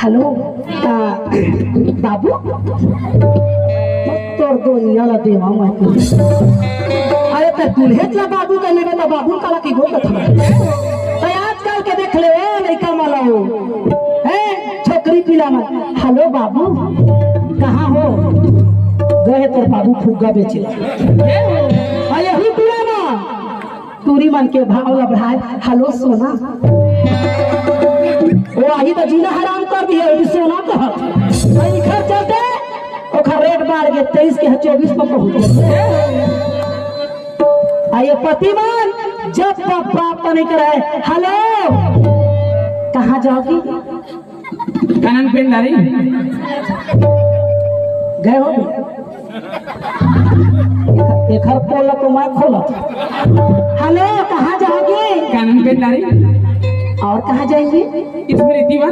hello बाबू तोर दुनिया ला देवा मैं अरे तो दुल्हेत ला बाबू कहने में तो बाबू काला की गोल था तो आजकल के देख ले लड़का माला हो है छोकरी पिला में हेलो बाबू कहाँ हो गए तोर बाबू फुग्गा बेचे यही पिला ना तूरी मन के भाव ला बढ़ाए हेलो सोना वो आई तो जीना हराम कर दिया सोना कहा घर चलते ओखर रेट बढ़ गए 23 के 24 पर पहुंच आइए पतिमान जब तक प्राप्त नहीं कराए हेलो कहाँ जाओगी कानन पेंडारी गए हो एक हर पोला तो मैं खोला हेलो कहाँ जाओगी कानन पेंडारी और कहाँ जाएंगे स्मृति वन